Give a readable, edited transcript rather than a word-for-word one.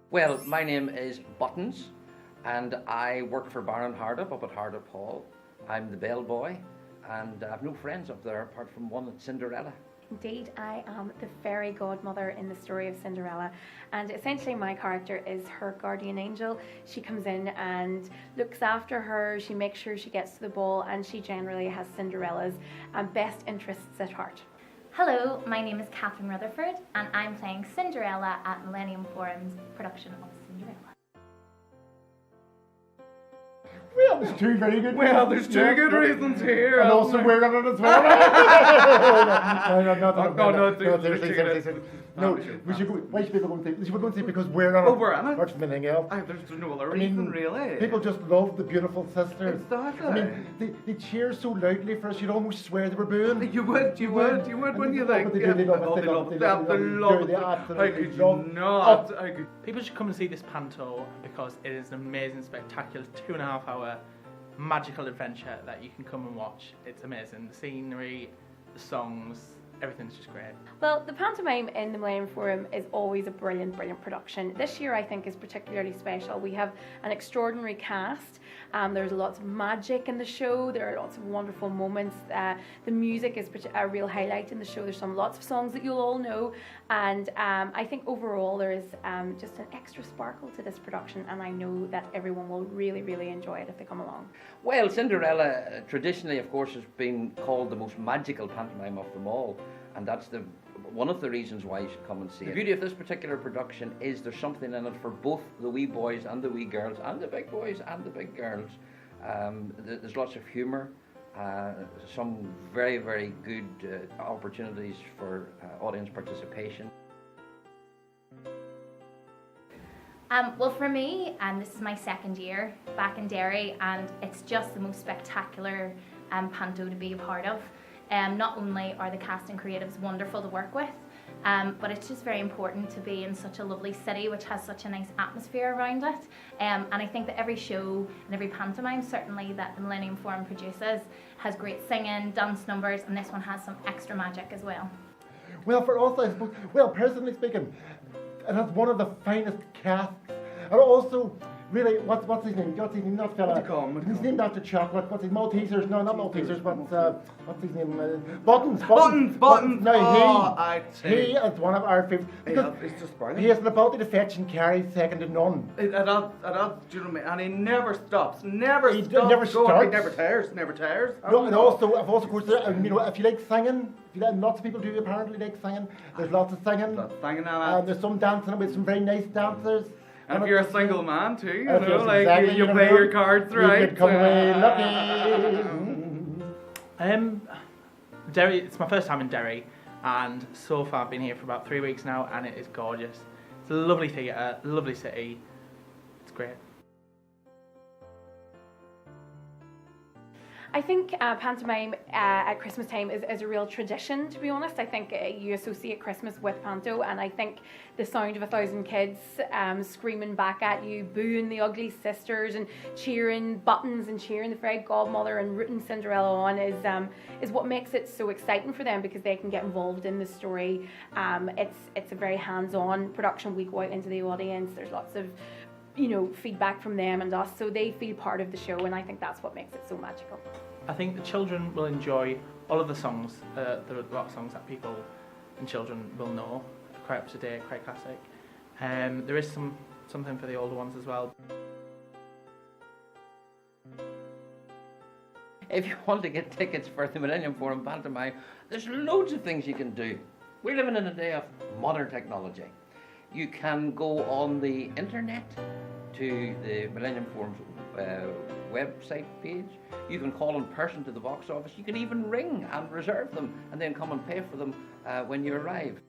Well, my name is Buttons, and I work for Baron Hardup up at Hardup Hall. I'm the bellboy, and I have no friends up there apart from one at Cinderella. Indeed, I am the fairy godmother in the story of Cinderella, and essentially my character is her guardian angel. She comes in and looks after her, she makes sure she gets to the ball, and she generally has Cinderella's best interests at heart. Hello, my name is Catherine Rutherford, and I'm playing Cinderella at Millennium Forum's production of Cinderella. Well, there's two very good Well, there's two good reasons here. And also we're on it as well. No, we should go. Why should people go and see? We should go and see because we're on it. Oh, we're on it? Not from anything else. There's no other reason, really. People just love the beautiful sisters. Exactly. I mean, they cheer so loudly for us, you'd almost swear they were booing. You would, wouldn't you think? They love it. How could you not? People should come and see this panto because it is an amazing, spectacular 2.5 hour magical adventure that you can come and watch. It's amazing. The scenery, the songs, everything's just great. Well, the pantomime in the Millennium Forum is always a brilliant, brilliant production. This year I think is particularly special. We have an extraordinary cast. There's lots of magic in the show. There are lots of wonderful moments. The music is a real highlight in the show. There's lots of songs that you'll all know. And I think overall there is just an extra sparkle to this production, and I know that everyone will really, really enjoy it if they come along. Well, Cinderella traditionally, of course, has been called the most magical pantomime of them all, and that's one of the reasons why you should come and see it. The beauty of this particular production is there's something in it for both the wee boys and the wee girls, and the big boys and the big girls. There's lots of humour, some very, very good opportunities for audience participation. Well, for me, this is my second year back in Derry, and it's just the most spectacular panto to be a part of. Not only are the cast and creatives wonderful to work with, but it's just very important to be in such a lovely city which has such a nice atmosphere around it. And I think that every show and every pantomime, certainly that the Millennium Forum produces, has great singing, dance numbers, and this one has some extra magic as well. Well, for us, I suppose, well, personally speaking, it has one of the finest casts. And also, really, what's his name? What's his name? Not fella. He's named after chocolate. What's his Maltesers? No, not Maltesers, but what's his name? Buttons. No, he is one of our favourites. It's just brilliant. He has the ability to fetch and carry second to none. Do you know what I mean? And he never stops. Never He stops. never starts. He never tires. No, and also, of course, you know, if you like singing, lots of people do apparently like singing. There's lots of singing. And there's some dancing with some very nice dancers. And if you're a single man too, you Yes, know, like exactly, you play your cards right. You could come away lucky. Derry, it's my first time in Derry, and so far I've been here for about 3 weeks now, and it is gorgeous. It's a lovely theatre, lovely city. It's great. I think pantomime at Christmas time is a real tradition, to be honest. I think you associate Christmas with panto, and I think the sound of 1,000 kids screaming back at you, booing the ugly sisters and cheering Buttons and cheering the fairy godmother and rooting Cinderella on is what makes it so exciting for them, because they can get involved in the story. It's a very hands-on production. We go out into the audience. There's lots of feedback from them and us, so they feel part of the show, and I think that's what makes it so magical. I think the children will enjoy all of the songs. There are a lot of songs that people and children will know, quite up to date, quite classic. There is something for the older ones as well. If you want to get tickets for the Millennium Forum pantomime, there's loads of things you can do. We're living in a day of modern technology. You can go on the internet to the Millennium Forum's website page. You can call in person to the box office. You can even ring and reserve them and then come and pay for them when you arrive.